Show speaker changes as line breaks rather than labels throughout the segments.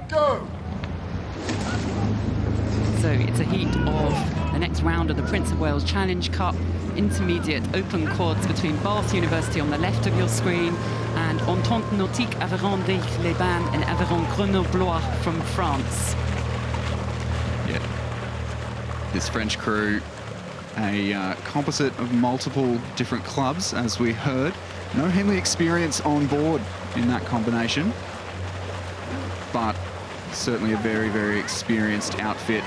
go!
So it's a heat of the next round of the Prince of Wales Challenge Cup, intermediate open quads between Bath University on the left of your screen and Entente Nautique Aveyron d'Aix-les-Bains and Aveyron Grenoblois from France.
Yeah, this French crew, a composite of multiple different clubs, as we heard. No Henley experience on board in that combination, but certainly a very, very experienced outfit.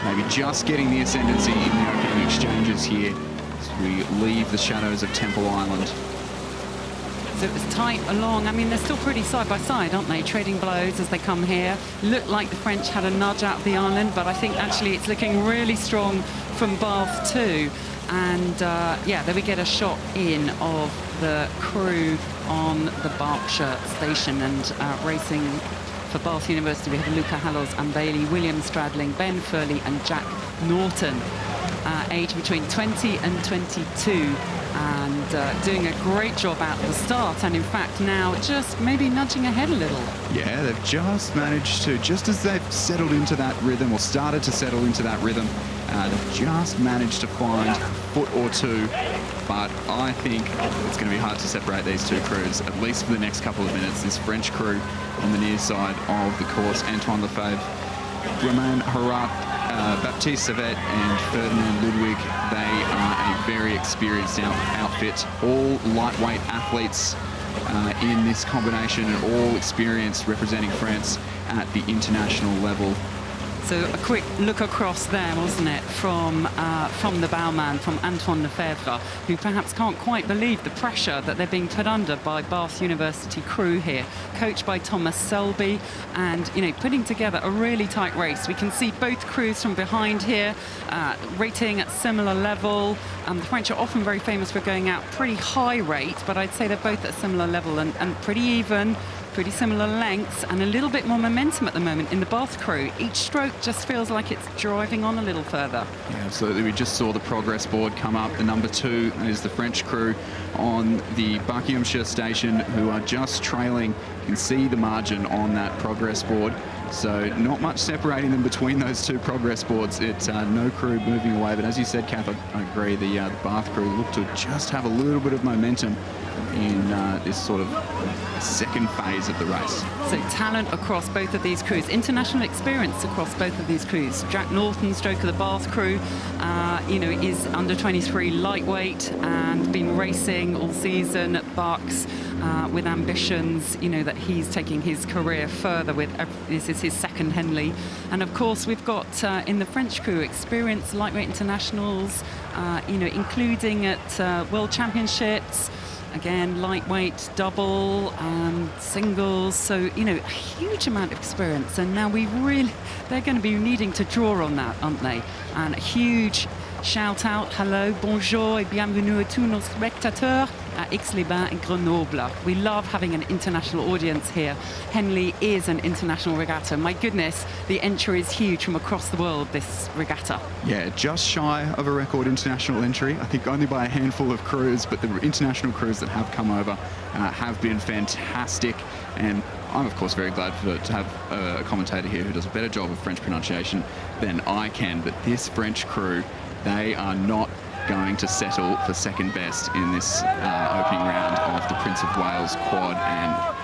Maybe just getting the ascendancy in the opening exchanges here as we leave the shadows of Temple Island.
So it was tight along. I mean, they're still pretty side by side, aren't they? Trading blows as they come here. Looked like the French had a nudge out of the island, but I think actually it's looking really strong from Bath too. And yeah, there we get a shot in of the crew on the Berkshire station and racing for Bath University. We have Luca Hallows and Bailey, William Stradling, Ben Furley and Jack Norton, aged between 20 and 22, and doing a great job out at the start, and in fact now just maybe nudging ahead a little. Yeah,
they've just managed to, just as they've settled into that rhythm, or started to settle into that rhythm, they've just managed to find a foot or two, but I think it's going to be hard to separate these two crews, at least for the next couple of minutes. This French crew on the near side of the course, Antoine Lefebvre, Romain Harat, Baptiste Savet and Ferdinand Ludwig, they are a very experienced outfit, all lightweight athletes in this combination, and all experienced representing France at the international level.
So a quick look across there, wasn't it, from the bowman, from Antoine Lefebvre, who perhaps can't quite believe the pressure that they're being put under by Bath University crew here, coached by Thomas Selby, and, you know, putting together a really tight race. We can see both crews from behind here, rating at similar level. The French are often very famous for going out pretty high rate, but I'd say they're both at similar level and pretty even. Pretty similar lengths and a little bit more momentum at the moment in the Bath crew. Each stroke just feels like it's driving on a little further.
Yeah, absolutely. We just saw the progress board come up. The number 2 is the French crew on the Buckinghamshire station, who are just trailing. You can see the margin on that progress board. So not much separating them between those two progress boards. It's no crew moving away. But as you said, Kath, I agree, the Bath crew look to just have a little bit of momentum in this sort of second phase of the race.
So talent across both of these crews, international experience across both of these crews. Jack Norton, stroke of the Bath crew, you know, is under 23 lightweight and been racing all season at Bucks with ambitions, you know, that he's taking his career further with. This is his second Henley. And of course, we've got in the French crew experienced lightweight internationals, you know, including at World Championships. Again, lightweight, double, singles, so, you know, a huge amount of experience. And now they're going to be needing to draw on that, aren't they? And a huge shout out, hello, bonjour et bienvenue à tous nos spectateurs à Aix-les-Bains Grenoblois. We love having an international audience here. Henley is an international regatta. My goodness, the entry is huge from across the world, this regatta.
Yeah, just shy of a record international entry. I think only by a handful of crews, but the international crews that have come over have been fantastic. And I'm, of course, very glad to have a commentator here who does a better job of French pronunciation than I can. But this French crew, they are not going to settle for second best in this opening round of the Prince of Wales quad, and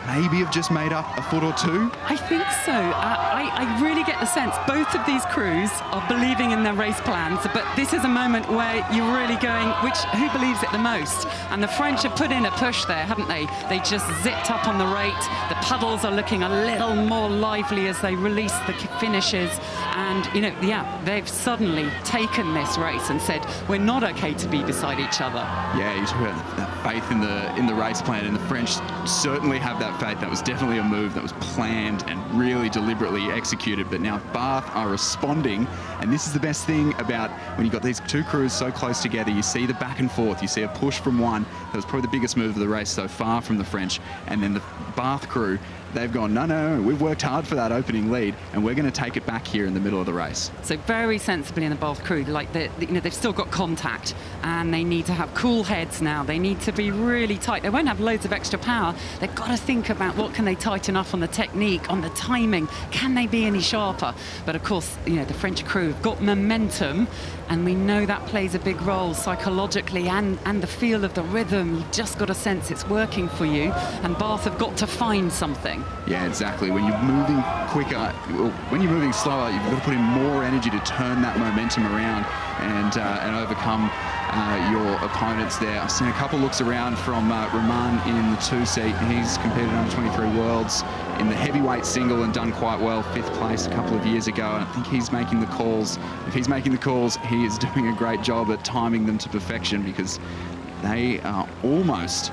maybe have just made up a foot or two.
I think so. I really get the sense both of these crews are believing in their race plans, but this is a moment where you're really going, who believes it the most? And the French have put in a push there, haven't they? They just zipped up on the rate. The puddles are looking a little more lively as they release the finishes. And, you know, yeah, they've suddenly taken this race and said, we're not okay to be beside each other.
Yeah, you talk about that faith in the race plan, and the French certainly have that faith. That was definitely a move that was planned and really deliberately executed. But now Bath are responding, and this is the best thing about when you've got these two crews so close together. You see the back and forth, you see a push from one. That was probably the biggest move of the race so far from the French, and then the Bath crew, they've gone, no, we've worked hard for that opening lead, and we're going to take it back here in the middle of the race.
So very sensibly in the Bath crew, like they've still got contact, and they need to have cool heads now. They need to be really tight. They won't have loads of extra power. They've got to think about what can they tighten up on the technique, on the timing. Can they be any sharper? But of course, the French crew have got momentum, and we know that plays a big role psychologically and the feel of the rhythm. You've just got a sense it's working for you, and Bath have got to find something.
Yeah, exactly. When you're moving quicker, when you're moving slower, you've got to put in more energy to turn that momentum around and overcome your opponents there. I've seen a couple looks around from Rahman in the 2-seat. He's competed under 23 Worlds in the heavyweight single and done quite well, 5th place a couple of years ago. And I think he's making the calls. If he's making the calls, he is doing a great job at timing them to perfection, because they are almost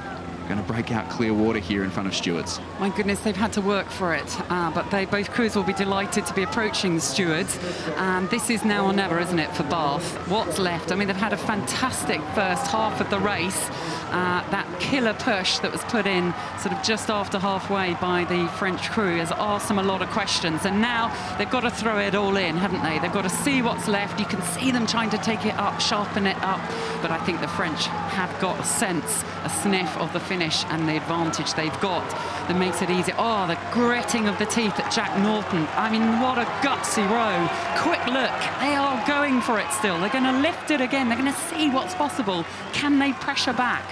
going to break out clear water here in front of stewards.
My goodness, they've had to work for it, but both crews will be delighted to be approaching the stewards. And this is now or never, isn't it, for Bath? What's left? I mean, they've had a fantastic first half of the race. That killer push that was put in sort of just after halfway by the French crew has asked them a lot of questions, and now they've got to throw it all in, haven't they? They've got to see what's left. You can see them trying to take it up, sharpen it up, but I think the French have got a sense, a sniff of the finish and the advantage they've got that makes it easy. Oh, the gritting of the teeth at Jack Norton. I mean, what a gutsy row. Quick look, they are going for it still. They're going to lift it again. They're going to see what's possible. Can they pressure back?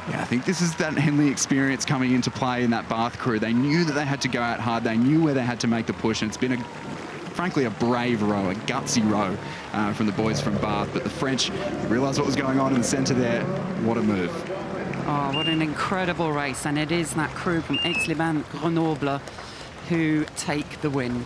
Yeah, I think this is that Henley experience coming into play in that Bath crew. They knew that they had to go out hard. They knew where they had to make the push, and it's been frankly a brave row, a gutsy row from the boys from Bath. But the French realised what was going on in the centre there. What a move.
Oh, what an incredible race, and it is that crew from Aix-les-Bains Grenoblois who take the win.